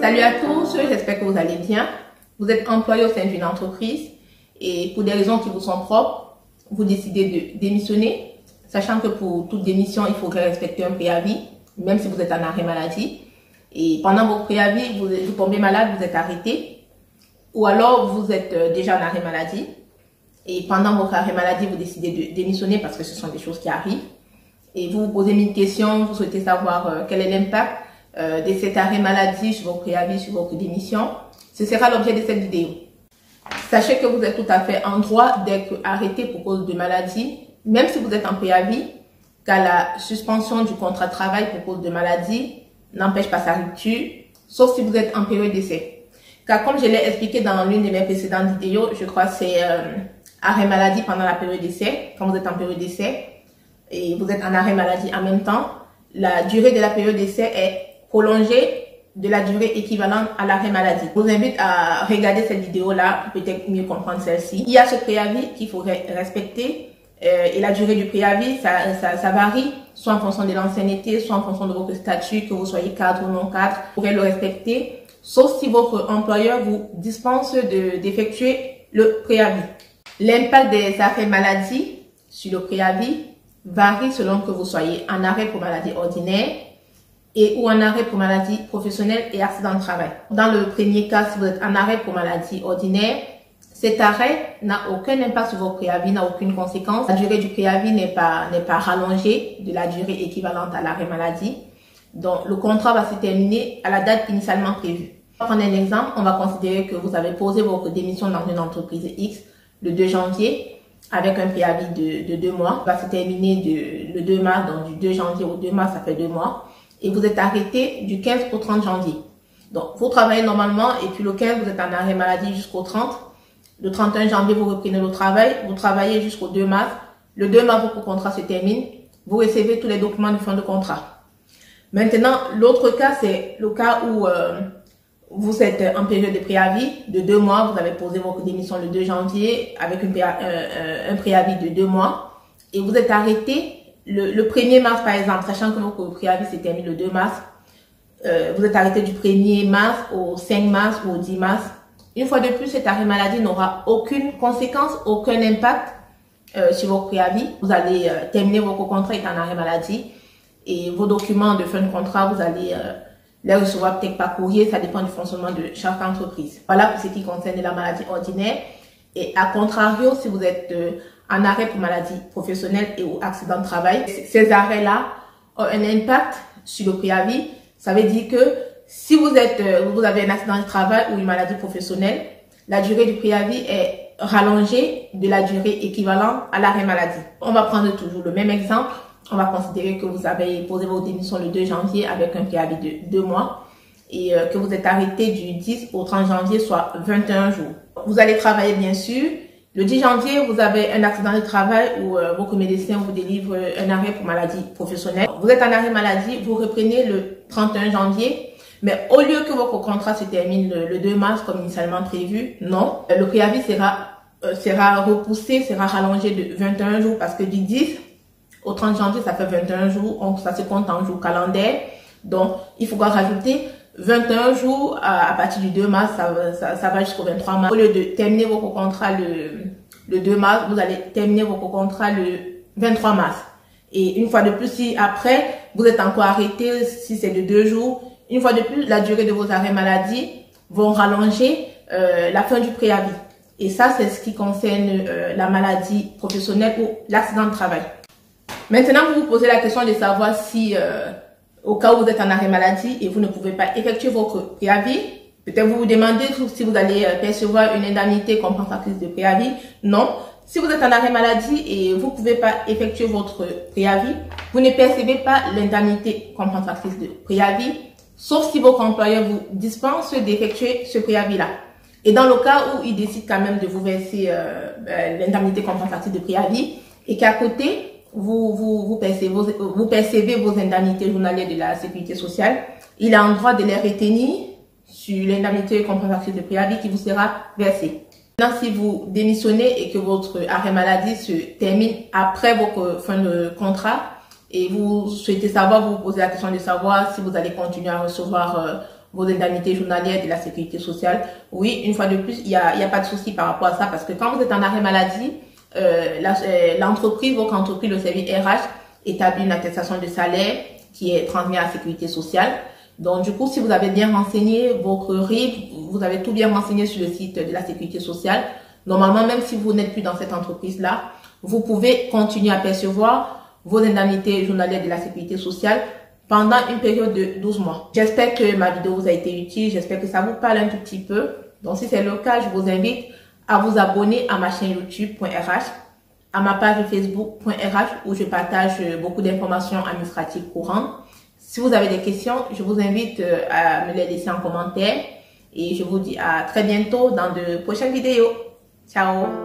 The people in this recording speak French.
Salut à tous, j'espère que vous allez bien. Vous êtes employé au sein d'une entreprise et pour des raisons qui vous sont propres, vous décidez de démissionner, sachant que pour toute démission, il faudrait respecter un préavis, même si vous êtes en arrêt maladie. Et pendant vos préavis, vous tombez malade, vous êtes arrêté, ou alors vous êtes déjà en arrêt maladie. Et pendant votre arrêt maladie, vous décidez de démissionner parce que ce sont des choses qui arrivent. Et vous vous posez une question, vous souhaitez savoir quel est l'impact de cet arrêt maladie sur vos préavis, sur votre démission. Ce sera l'objet de cette vidéo. Sachez que vous êtes tout à fait en droit d'être arrêté pour cause de maladie, même si vous êtes en préavis, car la suspension du contrat de travail pour cause de maladie n'empêche pas sa rupture, sauf si vous êtes en période d'essai. Car comme je l'ai expliqué dans l'une de mes précédentes vidéos, je crois que c'est arrêt maladie pendant la période d'essai, quand vous êtes en période d'essai, et vous êtes en arrêt maladie en même temps, la durée de la période d'essai est prolongée de la durée équivalente à l'arrêt maladie. Je vous invite à regarder cette vidéo-là, peut-être mieux comprendre celle-ci. Il y a ce préavis qu'il faudrait respecter et la durée du préavis, ça varie, soit en fonction de l'ancienneté, soit en fonction de votre statut, que vous soyez cadre ou non cadre. Vous pourrez le respecter, sauf si votre employeur vous dispense d'effectuer le préavis. L'impact des arrêts maladie sur le préavis varie selon que vous soyez en arrêt pour maladie ordinaire et ou en arrêt pour maladie professionnelle et accident de travail. Dans le premier cas, si vous êtes en arrêt pour maladie ordinaire, cet arrêt n'a aucun impact sur vos préavis, n'a aucune conséquence. La durée du préavis n'est pas rallongée de la durée équivalente à l'arrêt maladie. Donc, le contrat va se terminer à la date initialement prévue. Pour prendre un exemple, on va considérer que vous avez posé votre démission dans une entreprise X le 2 janvier avec un préavis de 2 mois. Ça va se terminer le 2 mars, donc du 2 janvier au 2 mars, ça fait 2 mois. Et vous êtes arrêté du 15 au 30 janvier. Donc, vous travaillez normalement et puis le 15, vous êtes en arrêt maladie jusqu'au 30. Le 31 janvier, vous reprenez le travail. Vous travaillez jusqu'au 2 mars. Le 2 mars, votre contrat se termine. Vous recevez tous les documents de fin de contrat. Maintenant, l'autre cas, c'est le cas où vous êtes en période de préavis de 2 mois. Vous avez posé votre démission le 2 janvier avec un préavis de 2 mois. Et vous êtes arrêté le 1er mars, par exemple, sachant que votre préavis se termine le 2 mars. Vous êtes arrêté du 1er mars au 5 mars ou au 10 mars. Une fois de plus, cet arrêt maladie n'aura aucune conséquence, aucun impact sur votre préavis. Vous allez terminer votre contrat étant en arrêt maladie et vos documents de fin de contrat, vous allez les recevoir peut-être par courrier, ça dépend du fonctionnement de chaque entreprise. Voilà pour ce qui concerne la maladie ordinaire. Et à contrario, si vous êtes en arrêt pour maladie professionnelle et ou accident de travail, ces arrêts-là ont un impact sur le préavis. Ça veut dire que si vous avez un accident de travail ou une maladie professionnelle, la durée du préavis est rallongée de la durée équivalente à l'arrêt maladie. On va prendre toujours le même exemple. On va considérer que vous avez posé vos démissions le 2 janvier avec un préavis de 2 mois et que vous êtes arrêté du 10 au 30 janvier, soit 21 jours. Vous allez travailler bien sûr. Le 10 janvier, vous avez un accident de travail où votre médecin vous délivre un arrêt pour maladie professionnelle. Vous êtes en arrêt maladie, vous reprenez le 31 janvier. Mais au lieu que votre contrat se termine le 2 mars comme initialement prévu, non. Le préavis sera repoussé, sera rallongé de 21 jours parce que du 10 au 30 janvier, ça fait 21 jours. Donc, ça se compte en jours calendaires. Donc, il faudra rajouter 21 jours à partir du 2 mars, ça va jusqu'au 23 mars. Au lieu de terminer votre contrat le 2 mars, vous allez terminer votre contrat le 23 mars. Et une fois de plus, si après, vous êtes encore arrêté, si c'est de 2 jours, une fois de plus, la durée de vos arrêts maladie vont rallonger la fin du préavis. Et ça, c'est ce qui concerne la maladie professionnelle ou l'accident de travail. Maintenant, vous vous posez la question de savoir si, au cas où vous êtes en arrêt maladie et vous ne pouvez pas effectuer votre préavis, peut-être vous vous demandez si vous allez percevoir une indemnité compensatrice de préavis. Non. Si vous êtes en arrêt maladie et vous ne pouvez pas effectuer votre préavis, vous ne percevez pas l'indemnité compensatrice de préavis, sauf si votre employeur vous dispense d'effectuer ce préavis-là. Et dans le cas où il décide quand même de vous verser l'indemnité compensatrice de préavis et qu'à côté, vous percevez vos indemnités journalières de la sécurité sociale, il a en droit de les retenir sur l'indemnité compensatrice de préavis qui vous sera versée. Maintenant, si vous démissionnez et que votre arrêt maladie se termine après votre fin de contrat et vous souhaitez savoir, vous vous posez la question de savoir si vous allez continuer à recevoir vos indemnités journalières de la sécurité sociale. Oui, une fois de plus, il y a pas de souci par rapport à ça parce que quand vous êtes en arrêt maladie, l'entreprise, votre entreprise, le service RH établit une attestation de salaire qui est transmise à la sécurité sociale. Donc, du coup, si vous avez bien renseigné votre RIB, vous avez tout bien renseigné sur le site de la sécurité sociale, normalement, même si vous n'êtes plus dans cette entreprise-là, vous pouvez continuer à percevoir vos indemnités journalières de la sécurité sociale pendant une période de 12 mois. J'espère que ma vidéo vous a été utile, j'espère que ça vous parle un tout petit peu. Donc, si c'est le cas, je vous invite à vous abonner à ma chaîne YouTube.rh, à ma page Facebook.rh où je partage beaucoup d'informations administratives courantes. Si vous avez des questions, je vous invite à me les laisser en commentaire et je vous dis à très bientôt dans de prochaines vidéos. Ciao!